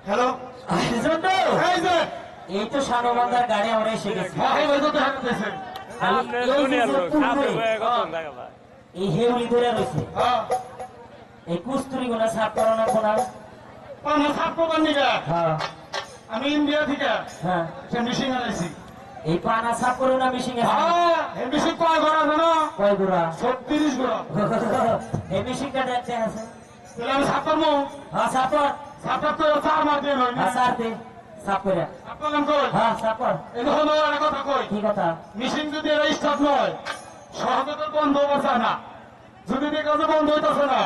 Hello Jontu, এই যে এই তো সানবান্ধার গাড়ি আমরা এসে গেছি। ভাই ভাই তো হাঁটতেছে এই হেউলি ধরে রয়েছে, হ্যাঁ এই কুস্তুরি গুলা সাফ করানো কোনা। পানা সাপ কোপার নিগা হ্যাঁ আমি ইন্ডিয়া থেকে হ্যাঁ, সে মিশিং আনাইছি এই পানা সাফ করে না মিশিং আছে। হ্যাঁ এই মিশিং কয় ঘোড়া জানো কয় গুড়া 36 ঘোড়া এই মিশিংটা দেখতে আছে। তাহলে আমি সাপ করবো হ্যাঁ সাপর, সাপটা তো চার মার দিয়ে নয় হ্যাঁ সারতে সাপ করে। সাপ করলাম কই হ্যাঁ সাপর। এই দেখো একটা কথা কই কি কথা? মিশিং যদি এরা স্টার্ট নয় সহজে তো বন্ধ হচ্ছে না যদি দেখো যে বন্ধ হইতেছে না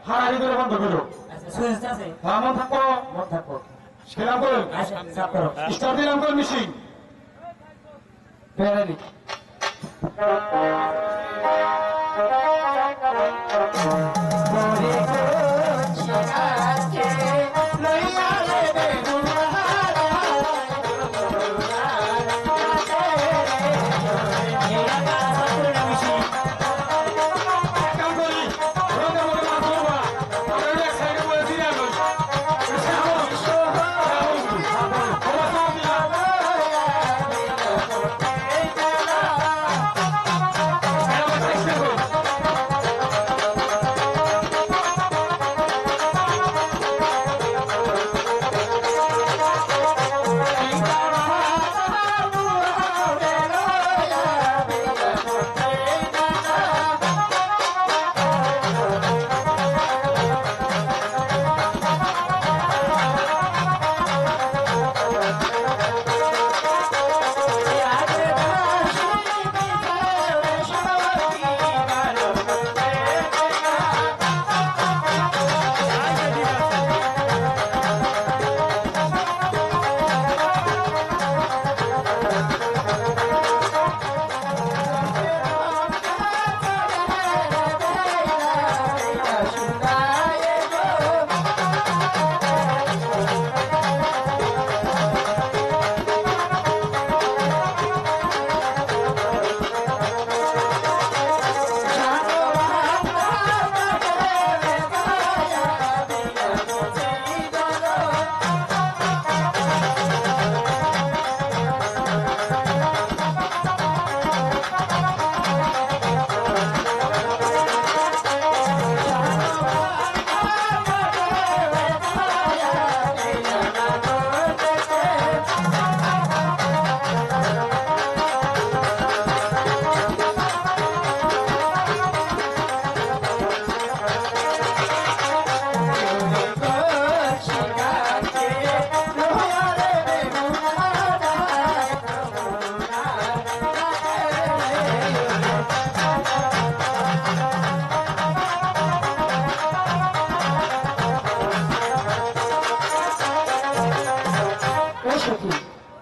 হারারি করে বন্ধ করো আচ্ছা সুইচ আছে, হ্যাঁ মন থাকবো মন থাকো। খেলাম কই আচ্ছা সাপ করো। স্টার্ট দিলাম কই মিশিং পেরানি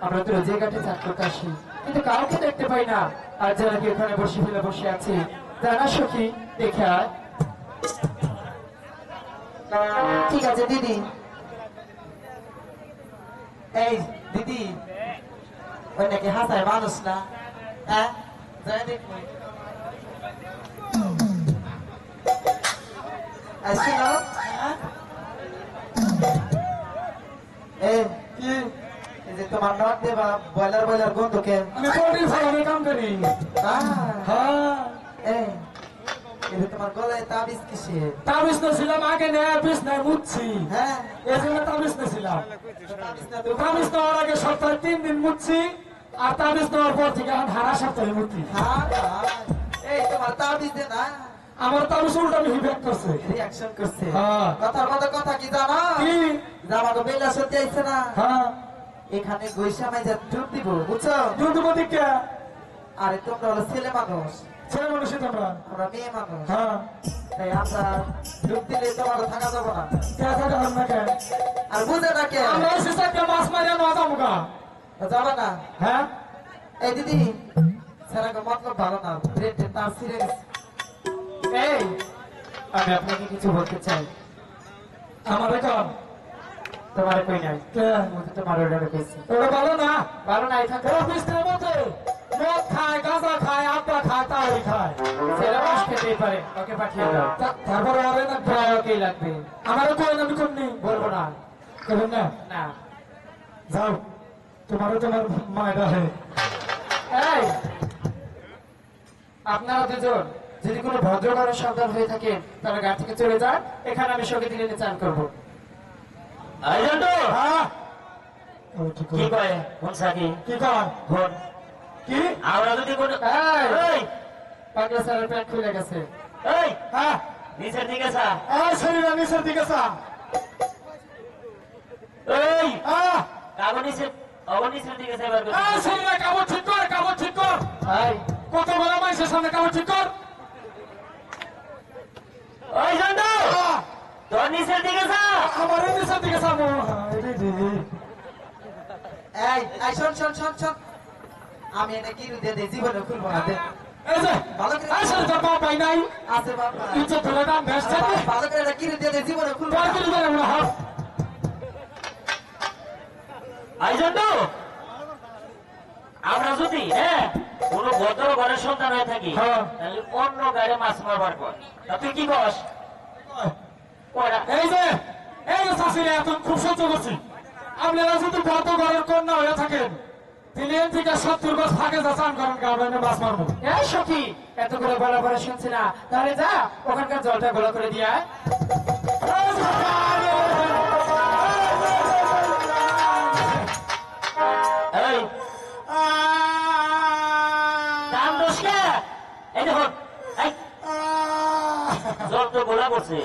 আমরা তো রোজে ঘাটে চান করতে আসি কিন্তু কাউকে দেখতে পাই না। আর যারা কি ওখানে বসে ফেলে বসে আছে জানা সখী দেখে আয়। ঠিক আছে দিদি। এই দিদি ওই নাকি হাসায় মানুষ না, হ্যাঁ যাই দেখো। শুনো এই কি যে তোমার নট দেবা বয়লার বয়লার গন্ধ কে? আমি পোল্ট্রি ফার্মে কাম করি হ্যাঁ এই এই যে তোমার গলায় তাবিজ কিসে? তাবিজ তো ছিলাম আগে নেয় বিছনায় মুছছি হ্যাঁ এই জন্য তাবিজ নিয়েছিলাম। তাবিজ না তো তাবিজ নেওয়ার আগে সপ্তাহে 3 দিন মুছছি আর তাবিজ নেওয়ার পর থেকে এখন হারা সপ্তাহে মুছি। এই তোমার তাবিজে না আমার তাবিজ উল্টা বেশি ব্যাক করছে। রিঅ্যাকশন করছে। হ্যাঁ। কথার মতো কথা কি জানো? কি জামাটো বেলা সত্যি আইছে না, হ্যাঁ এখানে গৈসা মাইজা ডুব দিব বুঝছো? দুধ দিকে আরে তোমরা হলো ছেলে মানুষ, ছেলে মানুষই তোমরা। আমরা মেয়ে মানুষ, হ্যাঁ তাই আমরা ডুব দিলে তোমার থাকা যাবো না। কে থাকে না কে আর বুঝে না কে আমরা সিস্টারকে মাছ মারিয়া না যাবো যাবে না। হ্যাঁ এই দিদি সেরাকে মতলব ভালো না, ব্রেড তার ছিঁড়ে গেছে। এই আমি আপনাকে কিছু বলতে চাই। আমাদের কম তোমার কই নাই, কে তোমার অর্ডারে পেয়েছি। ওটা ভালো না ভালো না এখানে অফিসের মধ্যে মদ খায় গাঁজা খায় আড্ডা খায় তাই খায় ছেলে মাস খেতেই পারে, ওকে পাঠিয়ে দাও। তারপরে আরে না প্রায় ওকেই লাগবে, আমারও কই আমি কোননি বলবো না। করবেন না না যাও তোমারও তোমার মায়েরা হয় এই আপনারা দুজন যদি কোনো ভদ্র ঘরের সন্তান হয়ে থাকে তারা গা থেকে চলে যান, এখানে আমি সঙ্গে দিনে চান করবো। হ্যাঁ ও, ঠিক কি আছে। কয় কোন সাকি কি কয় কোন কি আমরা যদি কোন এই পাগলা স্যারের প্যান্ট খুলে গেছে। এই হ্যাঁ নিচের দিকে চা শরীর নিচের দিকে চা এই আহ কাগজ নিচের নিচের দিকে চাইবার শরীরে কাপড় ঠিক কর কাপড় ঠিক কর এই কত বড় মানুষের সামনে কাপড় ঠিক কর ওই জন্টু আহ, তোর নিচের দিকে চা আমার নিচের দিকে চা এই এই শোন শোন শোন শোন আমি এটা কি দিয়ে দিই জীবনে খুলবো না দে এই যে ভালো করে এই শরীর তোর বাপ পাই নাই আছে বাবা ইজ্জত ধরে দাম বেশ থাকে ভালো করে এটা কি দিয়ে দিই জীবনে খুলবো তোর না কি দিবে না হাফ আই জন্টু আমরা যদি কোন ভদ্র ঘরের সন্তান হয়ে থাকি হ্যাঁ। তাহলে অন্য গাড়ি মাছ মারবার পর তা তুই কি কস কয়টা এই যে শাশুড়ি এখন খুব সহ্য করছি আপনারা যদি গত ঘরের কন্যা হয়ে থাকেন তিন থেকে 70 গজ ফাঁকে যা চান করেন গাবলানে মাছ মারবো এই সখী এত করে বলা বলা শুনছি না, তাহলে যা ওখানকার জলটা গোলা করে দিয়ে আয়। এই দাম দোষ কে এই দেখুন এই জল তো গোলা করছে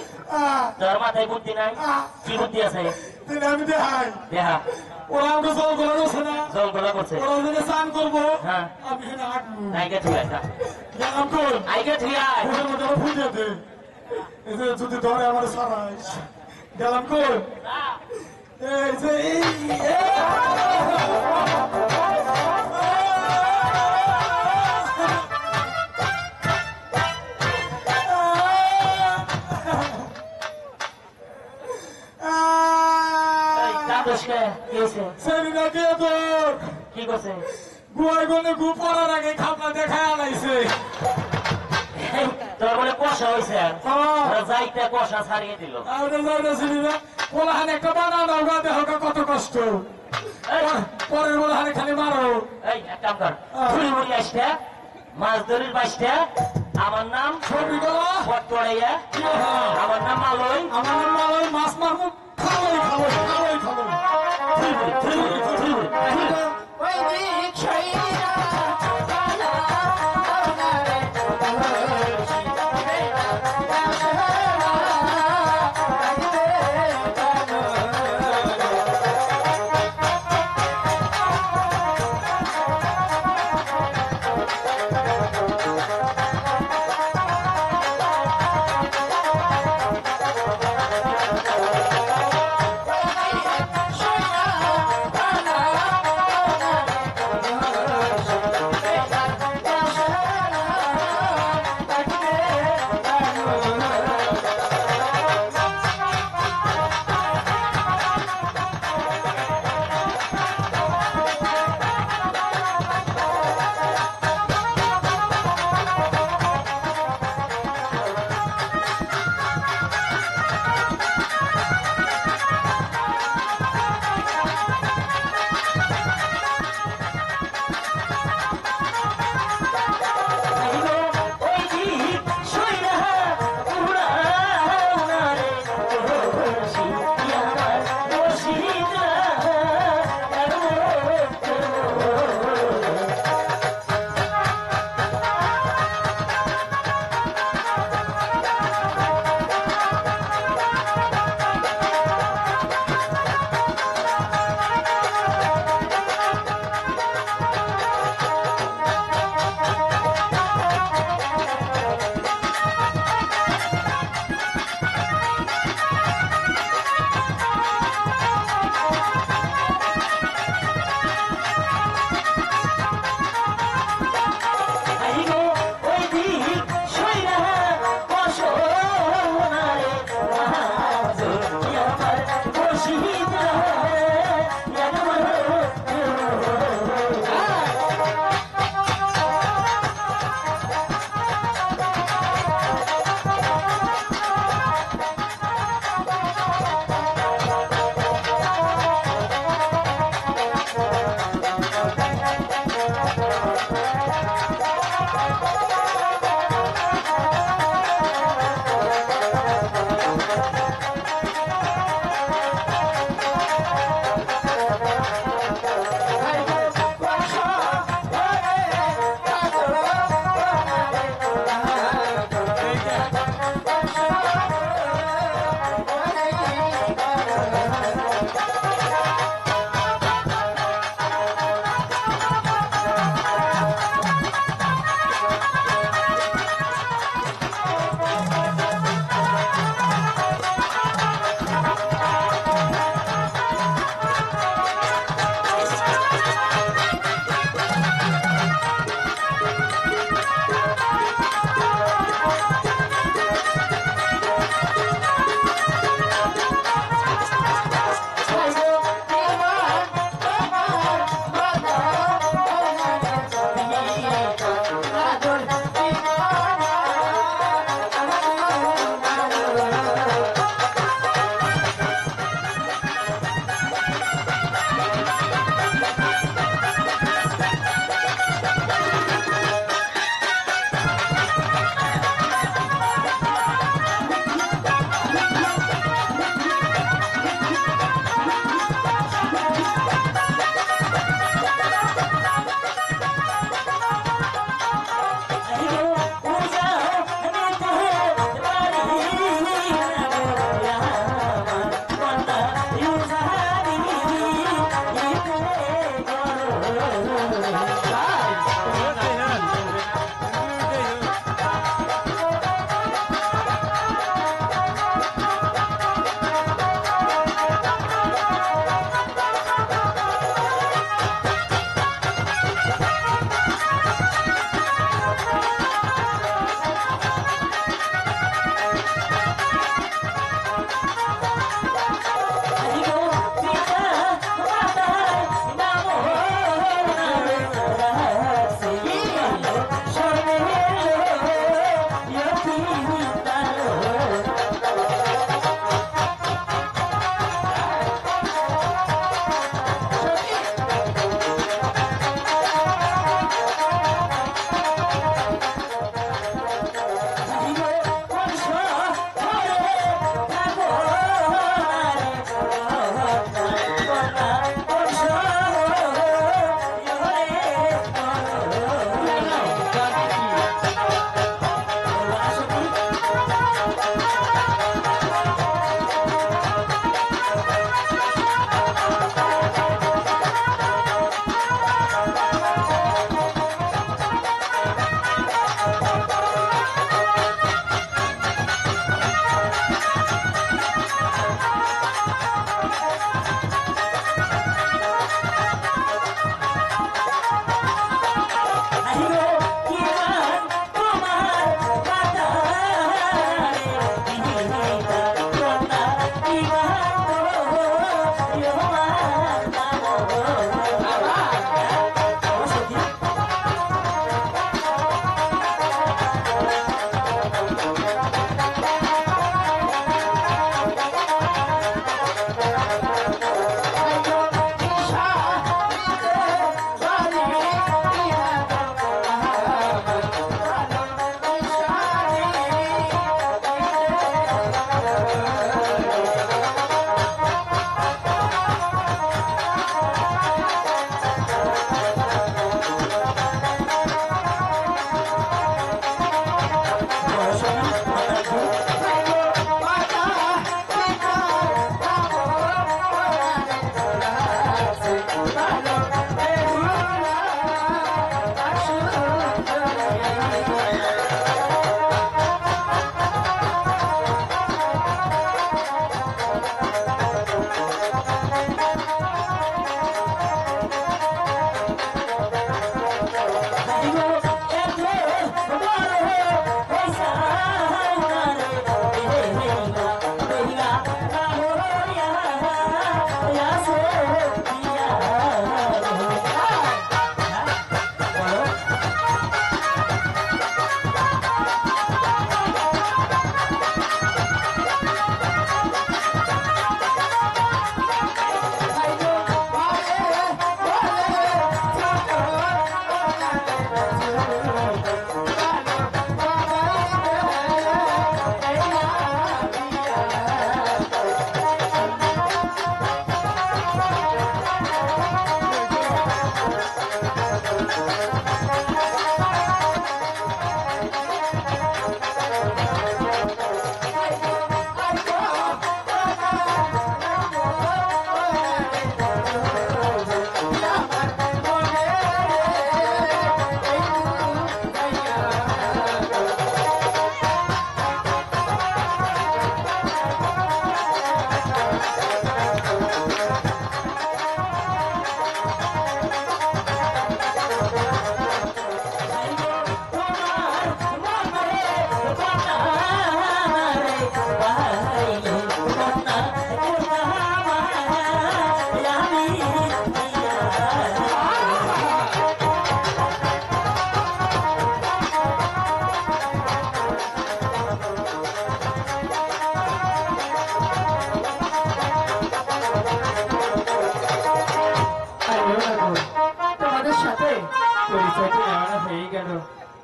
তোর মাথায় বুদ্ধি নাই কি বুদ্ধি আছে আমি দেখাই দেহা ওরা আমাকে জল করে রয়েছে না জল গোলা করছে ওরা যদি চান করবো হ্যাঁ। আমি এখানে হাঁটবো আইগে থুই আয় গেলাম কই আইগে থুই আয় ওদের মধ্যে আমার ফুটে দে এই যে যদি ধরে আমার সারাইস গেলাম কই এই যে এই দাম দোষ কে কি হয়েছে সেদিনা কে তোর কি করছে গুয়ার গনে গু পড়ার আগে খাপলা দেখায় আনাইছে এই, তোর বলে কষা হয়েছে হ্যাঁ। ওরা যাইতে কষা ছাড়িয়ে দিল আর যাইতেছিলি না পোলাহান একটা বানানো গা দেহ কত কষ্ট এই, পরের পোলাহানে খালি মারো এই এক কাম কর ঘুরি ঘুরি আসতে মাছ ধরির বাসতে আমার নাম ছবি গলা পটপড়াইয়া আমার নাম মালই আমার মালয় মাছ মারবো খাওয়াই খাবো খাওয়াই খাবো ওই দিক সইরা বালা আপনারে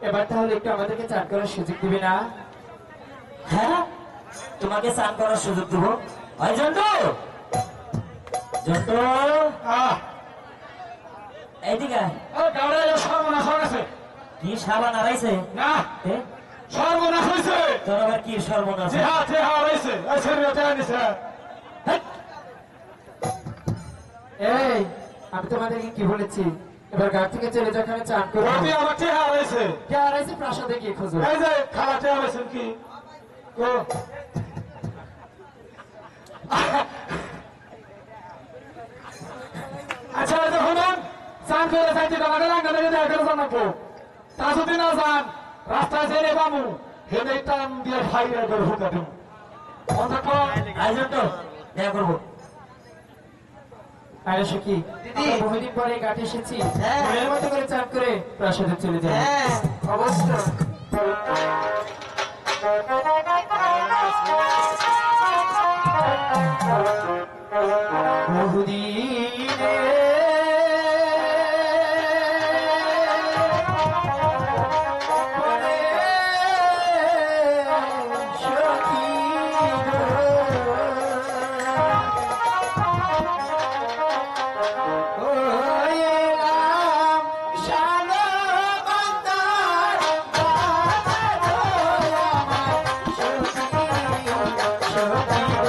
এবার তাহলে একটু আমাদেরকে চান করার সুযোগ দিবে না? হ্যাঁ তোমাকে স্নান করার সুযোগ দেবো। হয় জন্টু, জন্টু এইদিকে আয়। গাড়ি সর্বনাশ হয়ে গেছে। কি সাবান হারাইছে? না এ? সর্বনাশ হয়েছে। তোর আবার কি সর্বনাশ? যে হারাইছে এই শরীরে নিছে। হেৎ! এই আমি তোমাদেরকে কি বলেছি, এবার ঘাট থেকে চলে যখন চান করবো, ওটি আমার কে হারাইছে। কে হারাইছে প্রাসাদে গিয়ে খোঁজো। এই যে খালাতে হারাইছেন কি ও আচ্ছা এই যে শুনুন, চান করে যাইতে আমাকে লাঙ্গা থেকে দেখা করে জানাবো। তা যদি না যান রাস্তায় যেয়ে বামু হেনে টান দিয়ে ফাইরে বের হতে দেবো। অন্তত আয় জন্টু, দেখা করবো। আরে সখী, দিদি। আমরা বহুদিন পরে এই ঘাটে এসেছি, হ্যাঁ। মনের মতো করে চান করে প্রাসাদে চলে যাই। হ্যাঁ অবশ্যই। বহুদিনে পরে সখী গো, ও এলাম শালো বান্দার বাবা গো আমার সখী, সখী গো।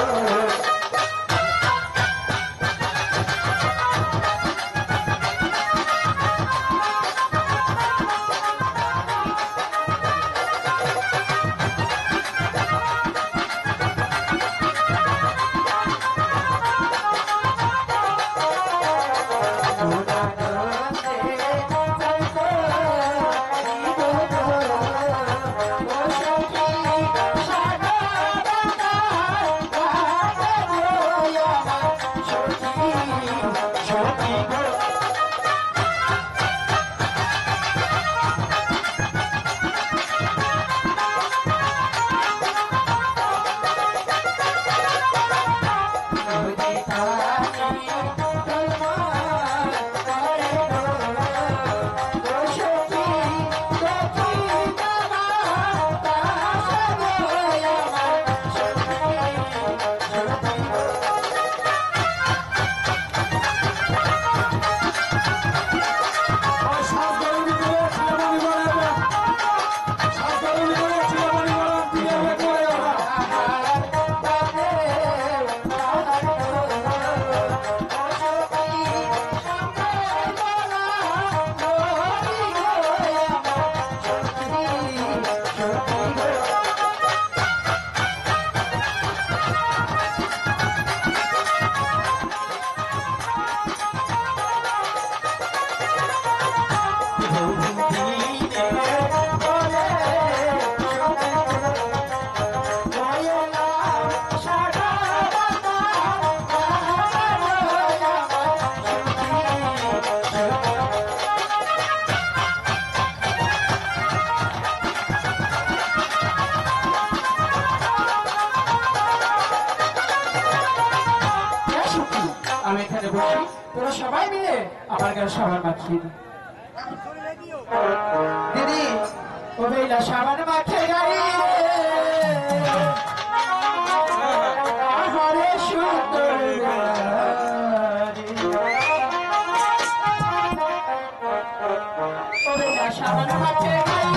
আমি এখানে বসি, তোরা সবাই মিলে আমার গায়ে সাবান মাখিয়ে দি। দিদি ও বেলা সাবান মাখে গায়ে আহারে সুন্দর নারী। ও বেলা সাবান মাখে গায়ে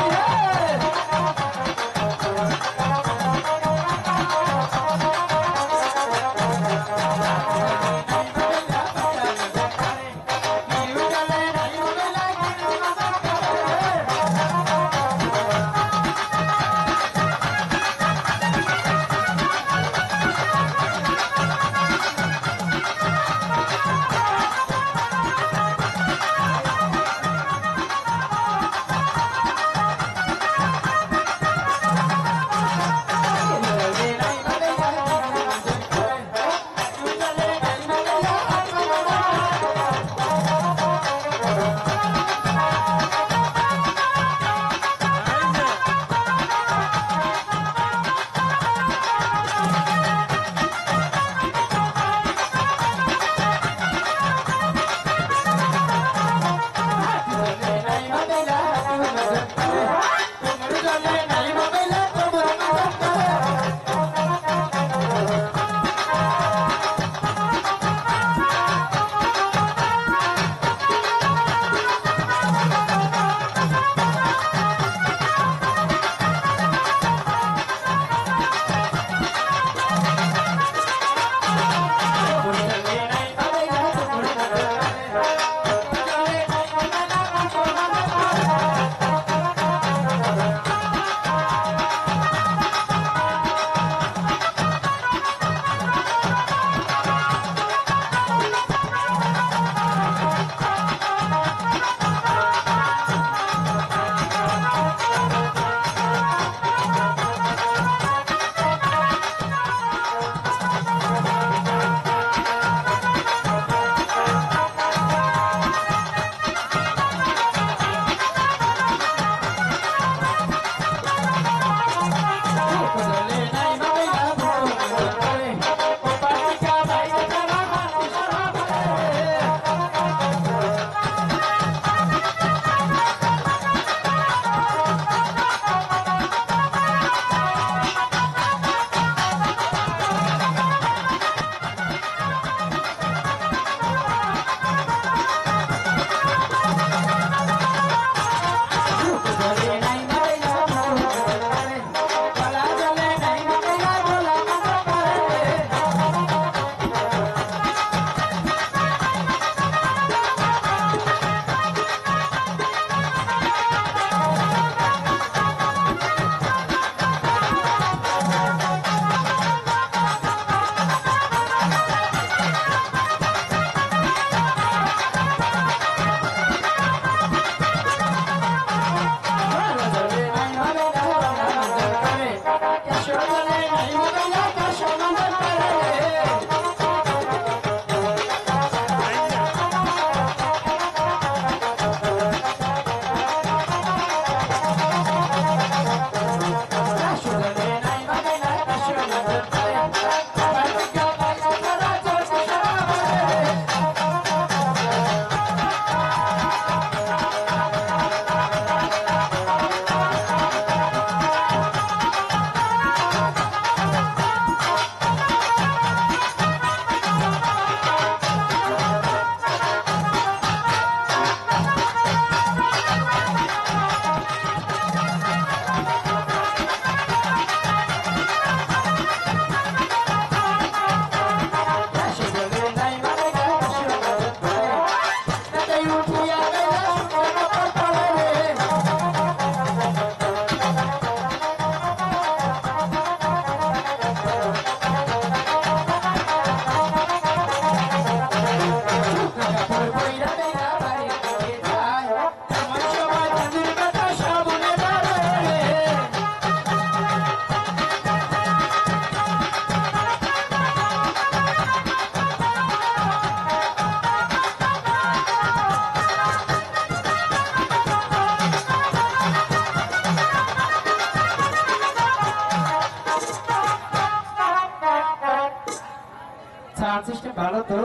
ভালো তো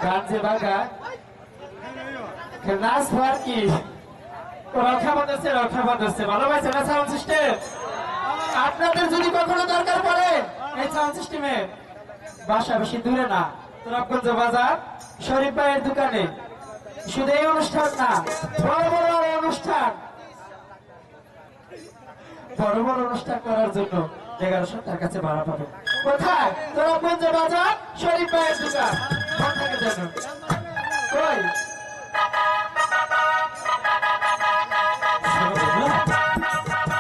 গান যে বাগা নাচ হওয়ার কি রক্ষা বাঁধাচ্ছে ভালো পাইছে না সাউন্ড সিস্টেম আপনাদের যদি কখনো দরকার পড়ে এই সাউন্ড সিস্টেমে বাসা বেশি দূরে না তুরাবগঞ্জ বাজার শরীফ ভাইয়ের দোকানে শুধু এই অনুষ্ঠান না বড় বড় অনুষ্ঠান করার জন্য 1100 টাকার কাছে ভাড়া পাবে কোথায় তুরাবগঞ্জ বাজার শরীফ ভাইয়ের দোকান ফোন থাকে জানো কই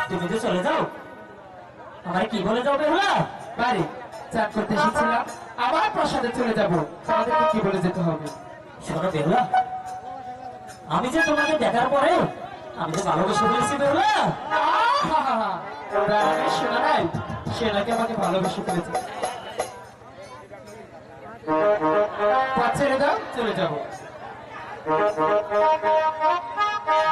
তুমি তো চলে যাও আমার কি বলে যাও বেহুলা বাড়ি চান করতে এসেছিলাম আবার প্রসাদে চলে যাব তোমাদেরকে কি বলে যেতে হবে শোনো বেহুলা আমি যে তোমাকে দেখার পরে আমি তো ভালোবেসে ফেলেছি বেহুলা শোনা নাই সে নাকি আমাকে ভালোবেসে ফেলেছে পথ ছেড়ে দাও চলে যাবো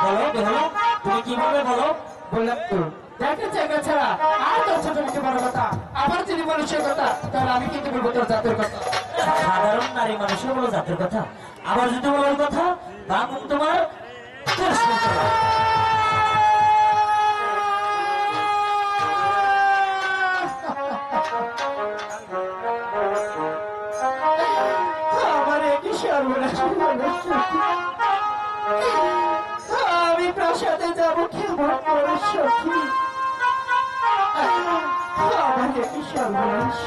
বলো বেহুলা তুমি কি বলবে বলো বললাম তো দেখে জায়গা ছাড়া আর তোর ছোট মুখে বড় কথা আবার যদি বলো সে কথা তাহলে আমি কিন্তু বলবো তোর জাতের কথা সাধারণ নারী মানুষের বলো জাতের কথা আবার যদি বলো ওই কথা বাঙুম তোমার আমার একই সর্বনাশ আমি প্রাসাদে যাবো কেমন করে সখী আমার একই সর্বনাশ